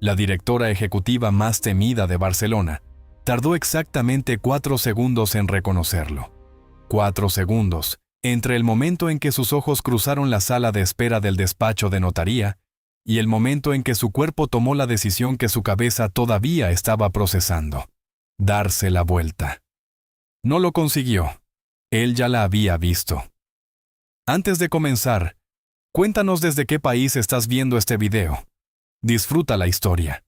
la directora ejecutiva más temida de Barcelona, tardó exactamente 4 segundos en reconocerlo. 4 segundos, entre el momento en que sus ojos cruzaron la sala de espera del despacho de notaría y el momento en que su cuerpo tomó la decisión que su cabeza todavía estaba procesando: darse la vuelta. No lo consiguió. Él ya la había visto. Antes de comenzar, cuéntanos desde qué país estás viendo este video. Disfruta la historia.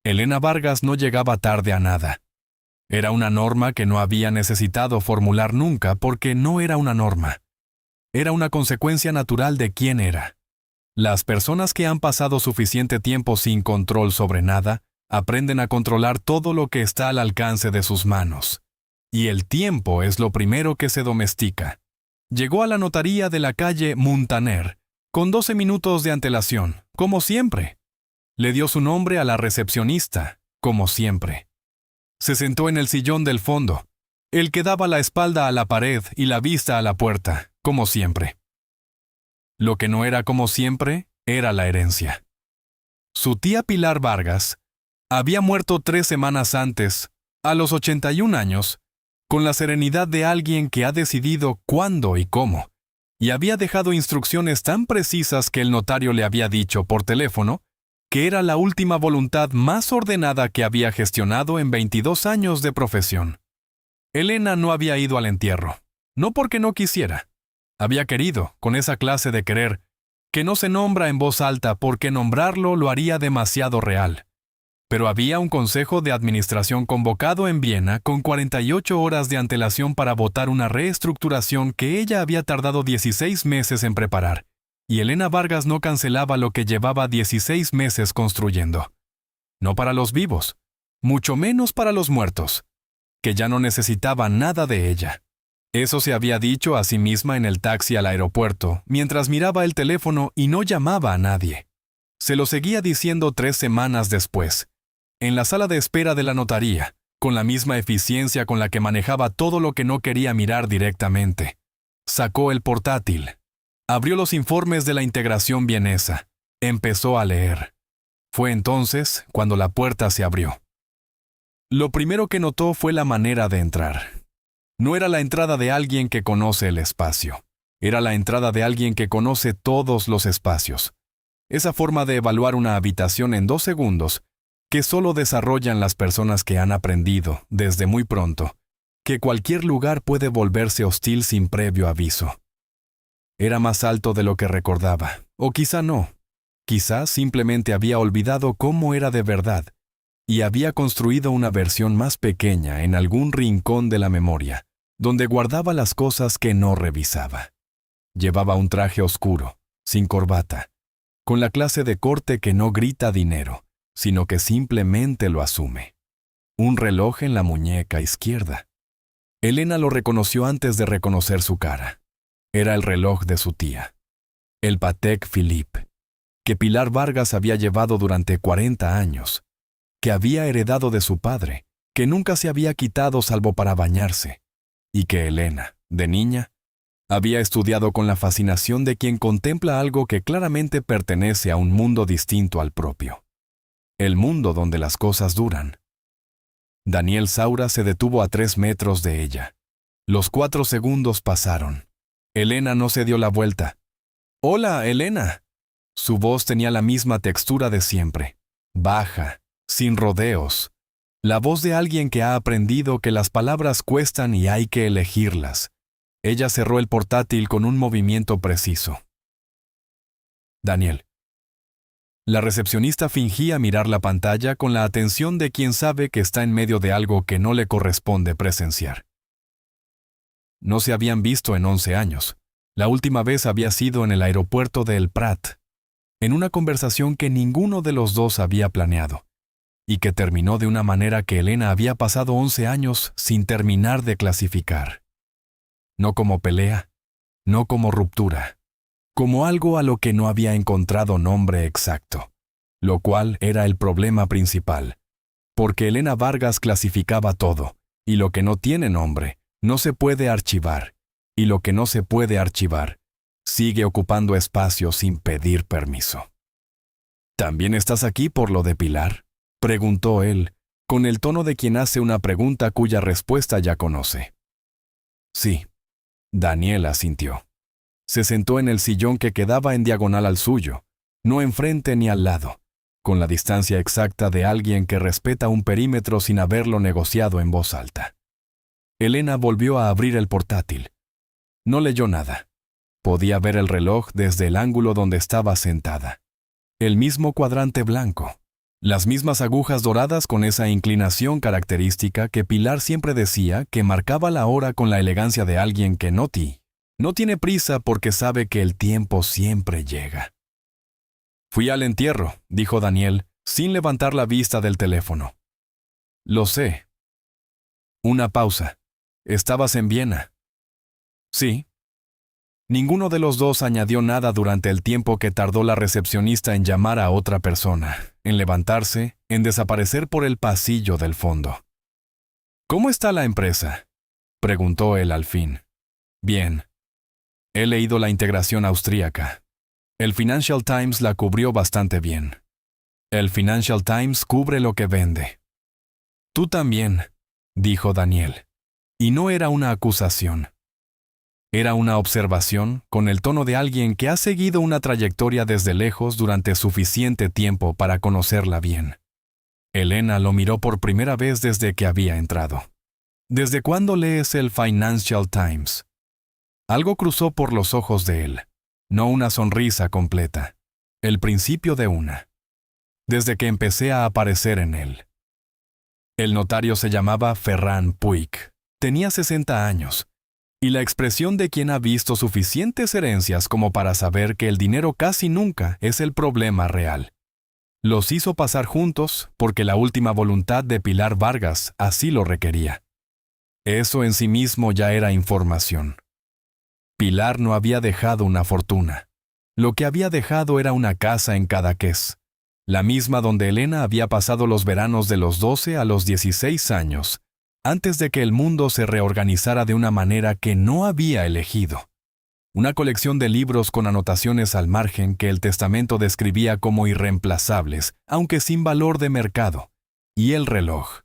Elena Vargas no llegaba tarde a nada. Era una norma que no había necesitado formular nunca porque no era una norma. Era una consecuencia natural de quién era. Las personas que han pasado suficiente tiempo sin control sobre nada aprenden a controlar todo lo que está al alcance de sus manos. Y el tiempo es lo primero que se domestica. Llegó a la notaría de la calle Muntaner con 12 minutos de antelación, como siempre. Le dio su nombre a la recepcionista, como siempre. Se sentó en el sillón del fondo, el que daba la espalda a la pared y la vista a la puerta, como siempre. Lo que no era como siempre era la herencia. Su tía Pilar Vargas había muerto 3 semanas antes, a los 81 años, con la serenidad de alguien que ha decidido cuándo y cómo, y había dejado instrucciones tan precisas que el notario le había dicho por teléfono que era la última voluntad más ordenada que había gestionado en 22 años de profesión. Elena no había ido al entierro, no porque no quisiera. Había querido, con esa clase de querer, que no se nombra en voz alta porque nombrarlo lo haría demasiado real. Pero había un consejo de administración convocado en Viena con 48 horas de antelación para votar una reestructuración que ella había tardado 16 meses en preparar, y Elena Vargas no cancelaba lo que llevaba 16 meses construyendo. No para los vivos, mucho menos para los muertos, que ya no necesitaban nada de ella. Eso se había dicho a sí misma en el taxi al aeropuerto, mientras miraba el teléfono y no llamaba a nadie. Se lo seguía diciendo 3 semanas después, en la sala de espera de la notaría, con la misma eficiencia con la que manejaba todo lo que no quería mirar directamente. Sacó el portátil. Abrió los informes de la integración vienesa. Empezó a leer. Fue entonces cuando la puerta se abrió. Lo primero que notó fue la manera de entrar. No era la entrada de alguien que conoce el espacio. Era la entrada de alguien que conoce todos los espacios. Esa forma de evaluar una habitación en 2 segundos, que solo desarrollan las personas que han aprendido, desde muy pronto, que cualquier lugar puede volverse hostil sin previo aviso. Era más alto de lo que recordaba, o quizá no. Quizá simplemente había olvidado cómo era de verdad, y había construido una versión más pequeña en algún rincón de la memoria, donde guardaba las cosas que no revisaba. Llevaba un traje oscuro, sin corbata, con la clase de corte que no grita dinero, sino que simplemente lo asume. Un reloj en la muñeca izquierda. Elena lo reconoció antes de reconocer su cara. Era el reloj de su tía, el Patek Philippe, que Pilar Vargas había llevado durante 40 años, que había heredado de su padre, que nunca se había quitado salvo para bañarse, y que Elena, de niña, había estudiado con la fascinación de quien contempla algo que claramente pertenece a un mundo distinto al propio. El mundo donde las cosas duran. Daniel Saura se detuvo a 3 metros de ella. Los 4 segundos pasaron. Elena no se dio la vuelta. «Hola, Elena». Su voz tenía la misma textura de siempre. Baja, sin rodeos. La voz de alguien que ha aprendido que las palabras cuestan y hay que elegirlas. Ella cerró el portátil con un movimiento preciso. Daniel. La recepcionista fingía mirar la pantalla con la atención de quien sabe que está en medio de algo que no le corresponde presenciar. No se habían visto en 11 años. La última vez había sido en el aeropuerto de El Prat, en una conversación que ninguno de los dos había planeado, y que terminó de una manera que Elena había pasado 11 años sin terminar de clasificar. No como pelea, no como ruptura, como algo a lo que no había encontrado nombre exacto, lo cual era el problema principal, porque Elena Vargas clasificaba todo, y lo que no tiene nombre no se puede archivar, y lo que no se puede archivar sigue ocupando espacio sin pedir permiso. ¿También estás aquí por lo de Pilar?, preguntó él, con el tono de quien hace una pregunta cuya respuesta ya conoce. Sí. Daniel asintió. Se sentó en el sillón que quedaba en diagonal al suyo, no enfrente ni al lado, con la distancia exacta de alguien que respeta un perímetro sin haberlo negociado en voz alta. Elena volvió a abrir el portátil. No leyó nada. Podía ver el reloj desde el ángulo donde estaba sentada. El mismo cuadrante blanco. Las mismas agujas doradas con esa inclinación característica que Pilar siempre decía que marcaba la hora con la elegancia de alguien que no tiene prisa porque sabe que el tiempo siempre llega. Fui al entierro, dijo Daniel, sin levantar la vista del teléfono. Lo sé. Una pausa. ¿Estabas en Viena? Sí. Ninguno de los dos añadió nada durante el tiempo que tardó la recepcionista en llamar a otra persona, en levantarse, en desaparecer por el pasillo del fondo. ¿Cómo está la empresa?, preguntó él al fin. Bien. He leído la integración austríaca. El Financial Times la cubrió bastante bien. El Financial Times cubre lo que vende. Tú también, dijo Daniel. Y no era una acusación. Era una observación con el tono de alguien que ha seguido una trayectoria desde lejos durante suficiente tiempo para conocerla bien. Elena lo miró por primera vez desde que había entrado. ¿Desde cuándo lees el Financial Times? Algo cruzó por los ojos de él. No una sonrisa completa. El principio de una. Desde que empecé a aparecer en él. El notario se llamaba Ferran Puig. Tenía 60 años. Y la expresión de quien ha visto suficientes herencias como para saber que el dinero casi nunca es el problema real. Los hizo pasar juntos porque la última voluntad de Pilar Vargas así lo requería. Eso en sí mismo ya era información. Pilar no había dejado una fortuna. Lo que había dejado era una casa en Cadaqués, la misma donde Elena había pasado los veranos de los 12 a los 16 años, antes de que el mundo se reorganizara de una manera que no había elegido. Una colección de libros con anotaciones al margen que el testamento describía como irreemplazables, aunque sin valor de mercado. Y el reloj.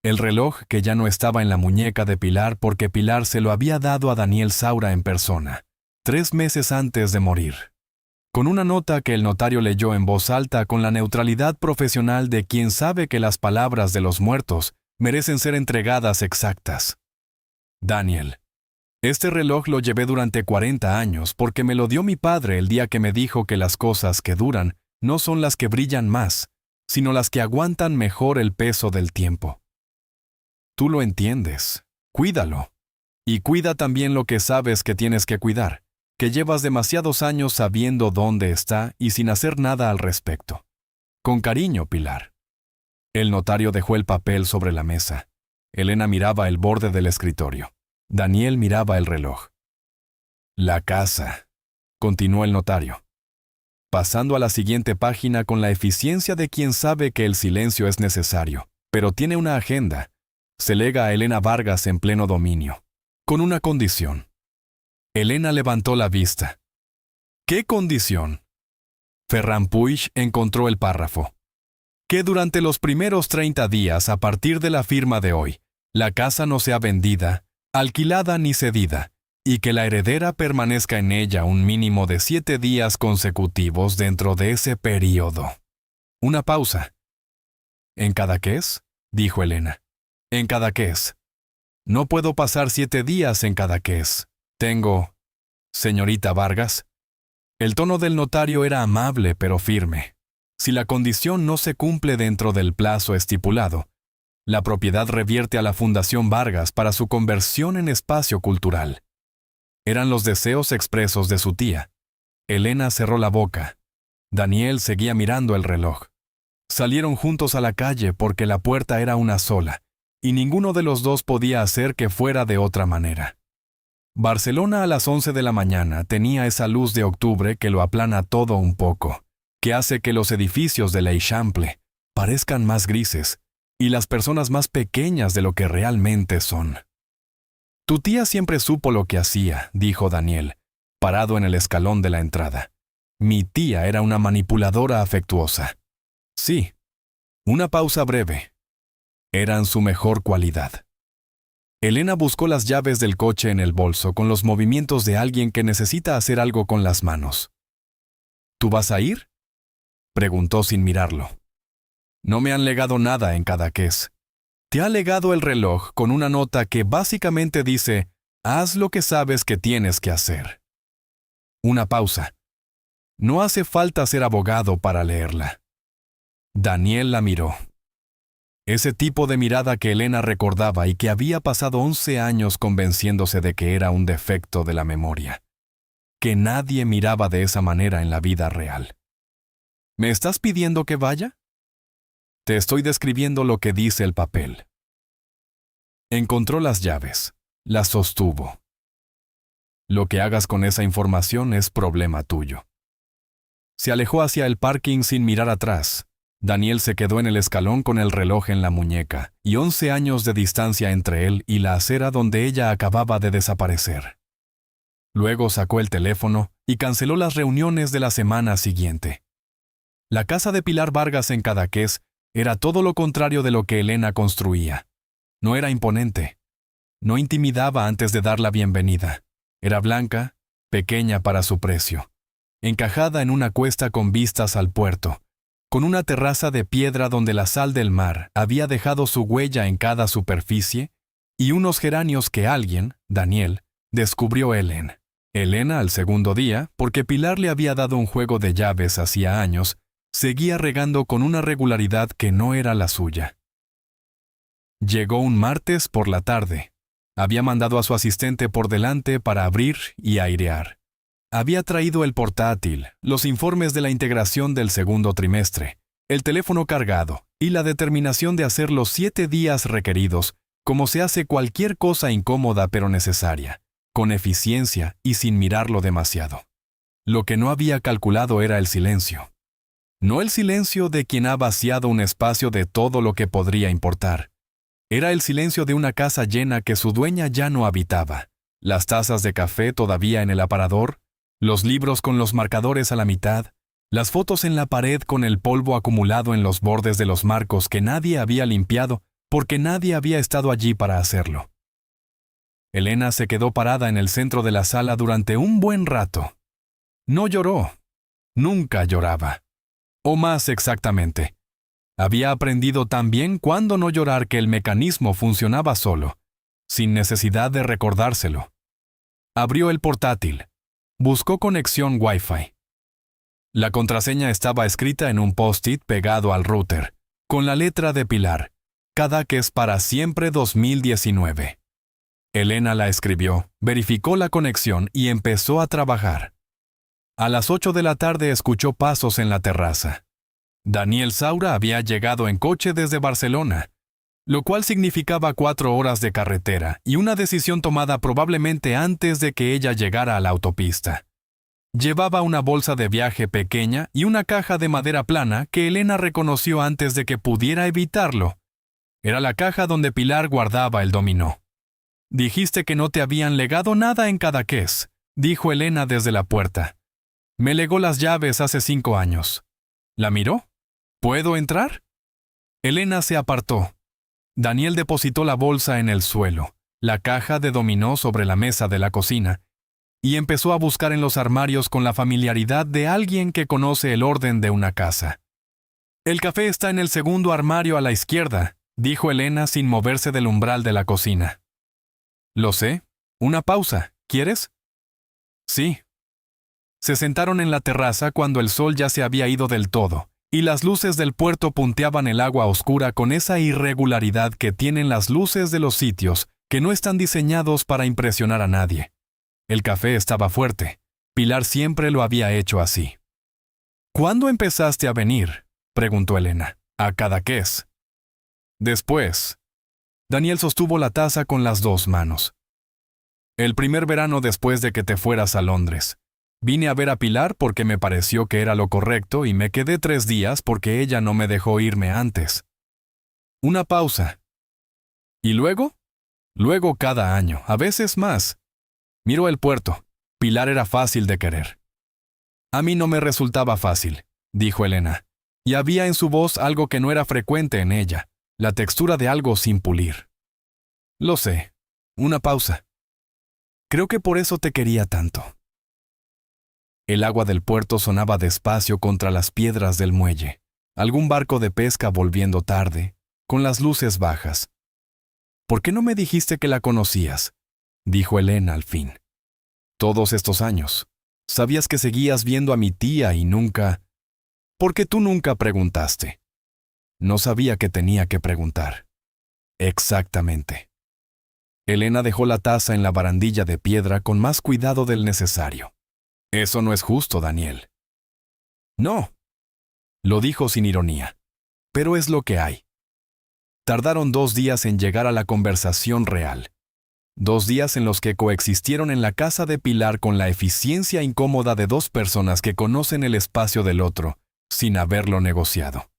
El reloj que ya no estaba en la muñeca de Pilar porque Pilar se lo había dado a Daniel Saura en persona, 3 meses antes de morir. Con una nota que el notario leyó en voz alta con la neutralidad profesional de quien sabe que las palabras de los muertos merecen ser entregadas exactas. Daniel. Este reloj lo llevé durante 40 años porque me lo dio mi padre el día que me dijo que las cosas que duran no son las que brillan más, sino las que aguantan mejor el peso del tiempo. Tú lo entiendes. Cuídalo. Y cuida también lo que sabes que tienes que cuidar, que llevas demasiados años sabiendo dónde está y sin hacer nada al respecto. Con cariño, Pilar. El notario dejó el papel sobre la mesa. Elena miraba el borde del escritorio. Daniel miraba el reloj. La casa, continuó el notario, pasando a la siguiente página con la eficiencia de quien sabe que el silencio es necesario, pero tiene una agenda. Se lega a Elena Vargas en pleno dominio, con una condición. Elena levantó la vista. ¿Qué condición? Ferran Puig encontró el párrafo. Que durante los primeros 30 días a partir de la firma de hoy, la casa no sea vendida, alquilada ni cedida, y que la heredera permanezca en ella un mínimo de 7 días consecutivos dentro de ese período. Una pausa. ¿En Cadaqués?, dijo Elena. En Cadaqués. No puedo pasar 7 días en Cadaqués. Tengo... Señorita Vargas. El tono del notario era amable pero firme. Si la condición no se cumple dentro del plazo estipulado, la propiedad revierte a la Fundación Vargas para su conversión en espacio cultural. Eran los deseos expresos de su tía. Elena cerró la boca. Daniel seguía mirando el reloj. Salieron juntos a la calle porque la puerta era una sola, y ninguno de los dos podía hacer que fuera de otra manera. Barcelona a las 11 de la mañana tenía esa luz de octubre que lo aplana todo un poco, que hace que los edificios de l'Eixample parezcan más grises y las personas más pequeñas de lo que realmente son. Tu tía siempre supo lo que hacía, dijo Daniel, parado en el escalón de la entrada. Mi tía era una manipuladora afectuosa. Sí, una pausa breve. Eran su mejor cualidad. Elena buscó las llaves del coche en el bolso con los movimientos de alguien que necesita hacer algo con las manos. ¿Tú vas a ir?, preguntó sin mirarlo. No me han legado nada en Cadaqués. Te ha legado el reloj con una nota que básicamente dice: haz lo que sabes que tienes que hacer. Una pausa. No hace falta ser abogado para leerla. Daniel la miró. Ese tipo de mirada que Elena recordaba y que había pasado 11 años convenciéndose de que era un defecto de la memoria. Que nadie miraba de esa manera en la vida real. ¿Me estás pidiendo que vaya? Te estoy describiendo lo que dice el papel. Encontró las llaves. Las sostuvo. Lo que hagas con esa información es problema tuyo. Se alejó hacia el parking sin mirar atrás. Daniel se quedó en el escalón con el reloj en la muñeca, y 11 años de distancia entre él y la acera donde ella acababa de desaparecer. Luego sacó el teléfono y canceló las reuniones de la semana siguiente. La casa de Pilar Vargas en Cadaqués era todo lo contrario de lo que Elena construía. No era imponente. No intimidaba antes de dar la bienvenida. Era blanca, pequeña para su precio, encajada en una cuesta con vistas al puerto, con una terraza de piedra donde la sal del mar había dejado su huella en cada superficie, y unos geranios que alguien, Daniel, descubrió Elena, al segundo día, porque Pilar le había dado un juego de llaves hacía años, seguía regando con una regularidad que no era la suya. Llegó un martes por la tarde. Había mandado a su asistente por delante para abrir y airear. Había traído el portátil, los informes de la integración del segundo trimestre, el teléfono cargado y la determinación de hacer los 7 días requeridos, como se hace cualquier cosa incómoda pero necesaria, con eficiencia y sin mirarlo demasiado. Lo que no había calculado era el silencio. No el silencio de quien ha vaciado un espacio de todo lo que podría importar. Era el silencio de una casa llena que su dueña ya no habitaba, las tazas de café todavía en el aparador, los libros con los marcadores a la mitad, las fotos en la pared con el polvo acumulado en los bordes de los marcos que nadie había limpiado porque nadie había estado allí para hacerlo. Elena se quedó parada en el centro de la sala durante un buen rato. No lloró. Nunca lloraba. O más exactamente, había aprendido tan bien cuándo no llorar que el mecanismo funcionaba solo, sin necesidad de recordárselo. Abrió el portátil. Buscó conexión Wi-Fi. La contraseña estaba escrita en un post-it pegado al router, con la letra de Pilar, Cadaqués para siempre 2019. Elena la escribió, verificó la conexión y empezó a trabajar. A las 8 de la tarde escuchó pasos en la terraza. Daniel Saura había llegado en coche desde Barcelona, lo cual significaba 4 horas de carretera y una decisión tomada probablemente antes de que ella llegara a la autopista. Llevaba una bolsa de viaje pequeña y una caja de madera plana que Elena reconoció antes de que pudiera evitarlo. Era la caja donde Pilar guardaba el dominó. Dijiste que no te habían legado nada en Cadaqués, dijo Elena desde la puerta. Me legó las llaves hace 5 años. ¿La miró? ¿Puedo entrar? Elena se apartó. Daniel depositó la bolsa en el suelo, la caja de dominó sobre la mesa de la cocina, y empezó a buscar en los armarios con la familiaridad de alguien que conoce el orden de una casa. El café está en el segundo armario a la izquierda, dijo Elena sin moverse del umbral de la cocina. Lo sé. Una pausa, ¿quieres? Sí. Se sentaron en la terraza cuando el sol ya se había ido del todo, y las luces del puerto punteaban el agua oscura con esa irregularidad que tienen las luces de los sitios que no están diseñados para impresionar a nadie. El café estaba fuerte. Pilar siempre lo había hecho así. ¿Cuándo empezaste a venir?, preguntó Elena. A Cadaqués. Después. Daniel sostuvo la taza con las 2 manos. El primer verano después de que te fueras a Londres. Vine a ver a Pilar porque me pareció que era lo correcto y me quedé 3 días porque ella no me dejó irme antes. Una pausa. ¿Y luego? Luego cada año, a veces más. Miró el puerto. Pilar era fácil de querer. A mí no me resultaba fácil, dijo Elena, y había en su voz algo que no era frecuente en ella, la textura de algo sin pulir. Lo sé. Una pausa. Creo que por eso te quería tanto. El agua del puerto sonaba despacio contra las piedras del muelle. Algún barco de pesca volviendo tarde, con las luces bajas. ¿Por qué no me dijiste que la conocías?, dijo Elena al fin. Todos estos años. Sabías que seguías viendo a mi tía y nunca... ¿Por qué tú nunca preguntaste? No sabía que tenía que preguntar. Exactamente. Elena dejó la taza en la barandilla de piedra con más cuidado del necesario. Eso no es justo, Daniel. No. Lo dijo sin ironía. Pero es lo que hay. Tardaron 2 días en llegar a la conversación real. 2 días en los que coexistieron en la casa de Pilar con la eficiencia incómoda de 2 personas que conocen el espacio del otro, sin haberlo negociado.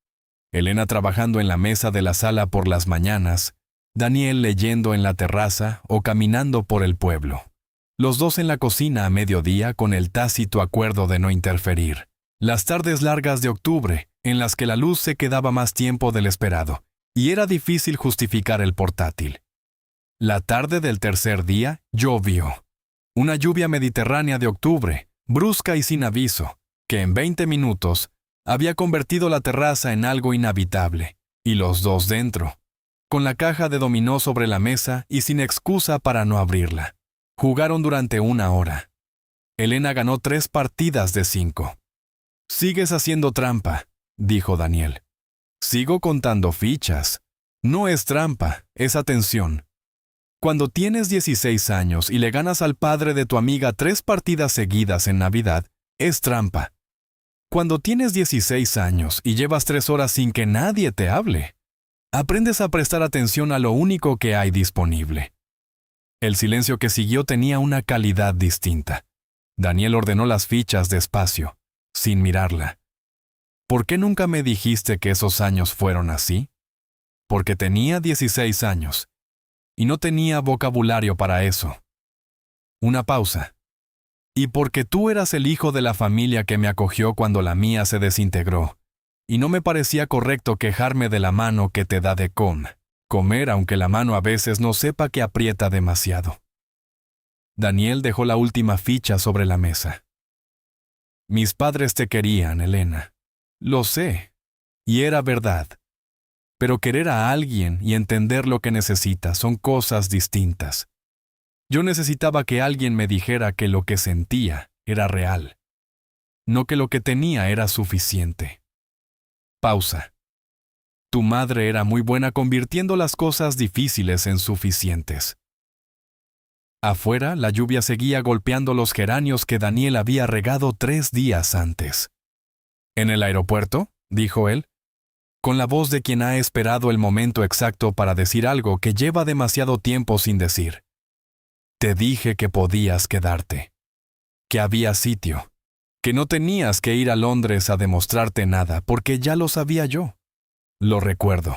Elena trabajando en la mesa de la sala por las mañanas, Daniel leyendo en la terraza o caminando por el pueblo. Los dos en la cocina a mediodía con el tácito acuerdo de no interferir. Las tardes largas de octubre, en las que la luz se quedaba más tiempo del esperado, y era difícil justificar el portátil. La tarde del tercer día llovió. Una lluvia mediterránea de octubre, brusca y sin aviso, que en 20 minutos había convertido la terraza en algo inhabitable, y los dos dentro, con la caja de dominó sobre la mesa y sin excusa para no abrirla. Jugaron durante 1 hora. Elena ganó 3 partidas de 5. «Sigues haciendo trampa», dijo Daniel. «Sigo contando fichas. No es trampa, es atención. Cuando tienes 16 años y le ganas al padre de tu amiga 3 partidas seguidas en Navidad, es trampa. Cuando tienes 16 años y llevas 3 horas sin que nadie te hable, aprendes a prestar atención a lo único que hay disponible». El silencio que siguió tenía una calidad distinta. Daniel ordenó las fichas despacio, sin mirarla. «¿Por qué nunca me dijiste que esos años fueron así?» «Porque tenía 16 años. Y no tenía vocabulario para eso». Una pausa. «Y porque tú eras el hijo de la familia que me acogió cuando la mía se desintegró, y no me parecía correcto quejarme de la mano que te da de comer aunque la mano a veces no sepa que aprieta demasiado». Daniel dejó la última ficha sobre la mesa. «Mis padres te querían, Elena. Lo sé. Y era verdad. Pero querer a alguien y entender lo que necesita son cosas distintas. Yo necesitaba que alguien me dijera que lo que sentía era real, no que lo que tenía era suficiente». Pausa. «Tu madre era muy buena convirtiendo las cosas difíciles en suficientes». Afuera, la lluvia seguía golpeando los geranios que Daniel había regado 3 días antes. «¿En el aeropuerto?», dijo él, con la voz de quien ha esperado el momento exacto para decir algo que lleva demasiado tiempo sin decir. «Te dije que podías quedarte, que había sitio, que no tenías que ir a Londres a demostrarte nada, porque ya lo sabía yo». «Lo recuerdo.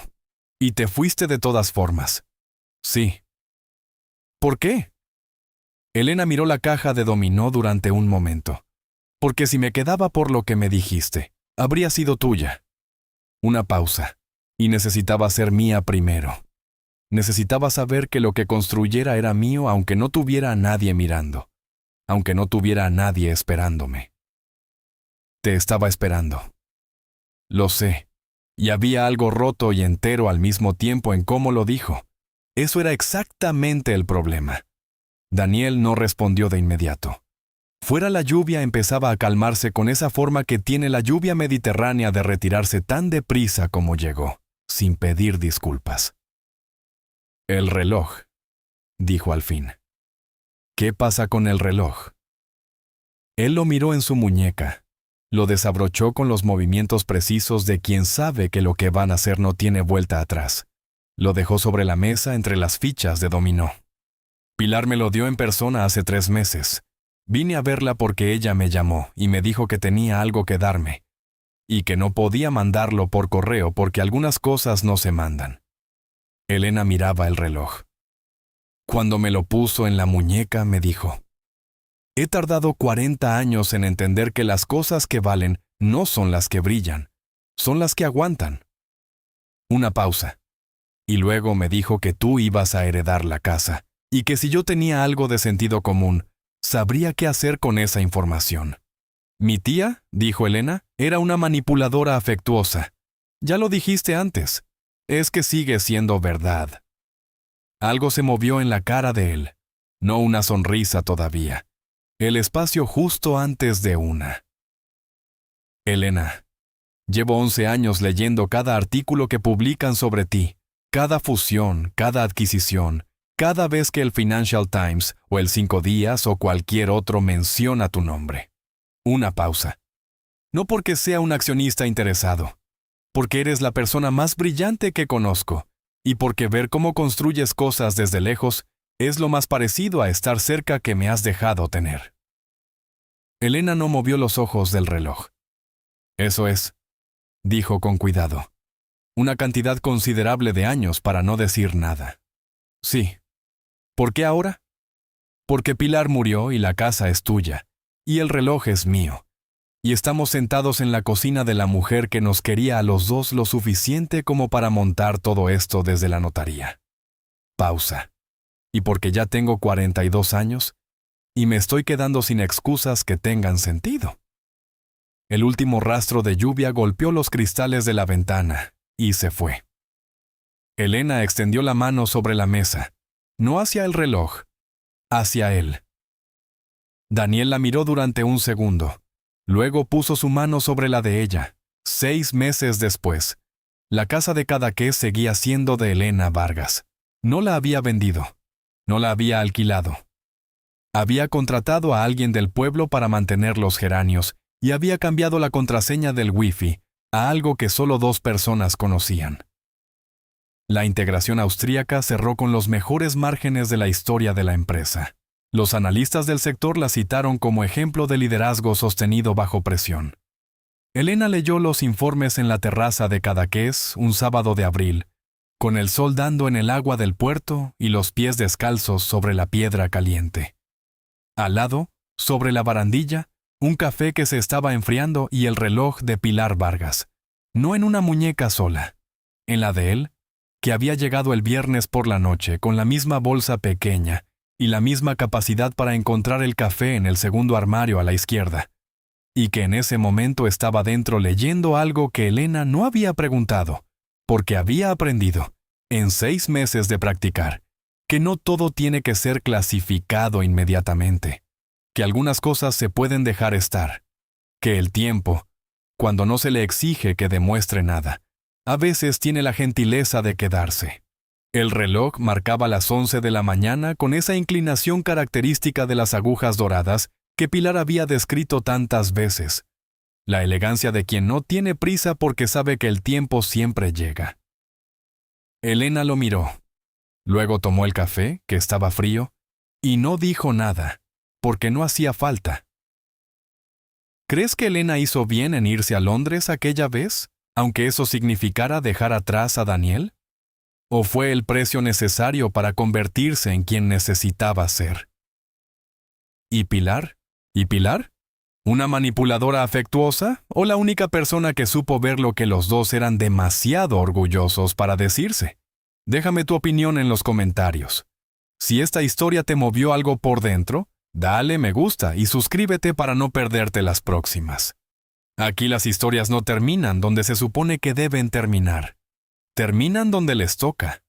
Y te fuiste de todas formas». «Sí». «¿Por qué?». Elena miró la caja de dominó durante un momento. «Porque si me quedaba por lo que me dijiste, habría sido tuya». Una pausa. «Y necesitaba ser mía primero. Necesitaba saber que lo que construyera era mío aunque no tuviera a nadie mirando, aunque no tuviera a nadie esperándome». «Te estaba esperando». «Lo sé. Y había algo roto y entero al mismo tiempo en cómo lo dijo. Eso era exactamente el problema». Daniel no respondió de inmediato. Fuera la lluvia empezaba a calmarse con esa forma que tiene la lluvia mediterránea de retirarse tan deprisa como llegó, sin pedir disculpas. «El reloj», dijo al fin. «¿Qué pasa con el reloj?». Él lo miró en su muñeca, lo desabrochó con los movimientos precisos de quien sabe que lo que van a hacer no tiene vuelta atrás. Lo dejó sobre la mesa entre las fichas de dominó. «Pilar me lo dio en persona hace 3 meses. Vine a verla porque ella me llamó y me dijo que tenía algo que darme, y que no podía mandarlo por correo porque algunas cosas no se mandan». Elena miraba el reloj. «Cuando me lo puso en la muñeca me dijo, He tardado 40 años en entender que las cosas que valen no son las que brillan, son las que aguantan. Una pausa. Y luego me dijo que tú ibas a heredar la casa, y que si yo tenía algo de sentido común, sabría qué hacer con esa información. Mi tía, dijo Elena, era una manipuladora afectuosa. Ya lo dijiste antes. Es que sigue siendo verdad. Algo se movió en la cara de él. No una sonrisa todavía. El espacio justo antes de una. Elena, llevo 11 años leyendo cada artículo que publican sobre ti, cada fusión, cada adquisición, cada vez que el Financial Times o el 5 Días o cualquier otro menciona tu nombre. Una pausa. No porque sea un accionista interesado, porque eres la persona más brillante que conozco, y porque ver cómo construyes cosas desde lejos es lo más parecido a estar cerca que me has dejado tener. Elena no movió los ojos del reloj. Eso es, dijo con cuidado. Una cantidad considerable de años para no decir nada. Sí. ¿Por qué ahora? Porque Pilar murió y la casa es tuya, y el reloj es mío. Y estamos sentados en la cocina de la mujer que nos quería a los dos lo suficiente como para montar todo esto desde la notaría. Pausa. Y porque ya tengo 42 años, y me estoy quedando sin excusas que tengan sentido. El último rastro de lluvia golpeó los cristales de la ventana, y se fue. Elena extendió la mano sobre la mesa, no hacia el reloj, hacia él. Daniel la miró durante un segundo. Luego puso su mano sobre la de ella. 6 meses después, la casa de Cadaqués seguía siendo de Elena Vargas. No la había vendido. No la había alquilado. Había contratado a alguien del pueblo para mantener los geranios y había cambiado la contraseña del Wi-Fi a algo que solo 2 personas conocían. La integración austríaca cerró con los mejores márgenes de la historia de la empresa. Los analistas del sector la citaron como ejemplo de liderazgo sostenido bajo presión. Elena leyó los informes en la terraza de Cadaqués un sábado de abril, con el sol dando en el agua del puerto y los pies descalzos sobre la piedra caliente. Al lado, sobre la barandilla, un café que se estaba enfriando y el reloj de Pilar Vargas, no en una muñeca sola, en la de él, que había llegado el viernes por la noche con la misma bolsa pequeña y la misma capacidad para encontrar el café en el segundo armario a la izquierda, y que en ese momento estaba dentro leyendo algo que Elena no había preguntado, porque había aprendido, en 6 meses de practicar, que no todo tiene que ser clasificado inmediatamente, que algunas cosas se pueden dejar estar, que el tiempo, cuando no se le exige que demuestre nada, a veces tiene la gentileza de quedarse. El reloj marcaba las 11 de la mañana con esa inclinación característica de las agujas doradas que Pilar había descrito tantas veces. La elegancia de quien no tiene prisa porque sabe que el tiempo siempre llega. Elena lo miró. Luego tomó el café, que estaba frío, y no dijo nada, porque no hacía falta. ¿Crees que Elena hizo bien en irse a Londres aquella vez, aunque eso significara dejar atrás a Daniel? ¿O fue el precio necesario para convertirse en quien necesitaba ser? ¿Y Pilar? ¿Y Pilar? ¿Una manipuladora afectuosa o la única persona que supo ver lo que los dos eran demasiado orgullosos para decirse? Déjame tu opinión en los comentarios. Si esta historia te movió algo por dentro, dale me gusta y suscríbete para no perderte las próximas. Aquí las historias no terminan donde se supone que deben terminar. Terminan donde les toca.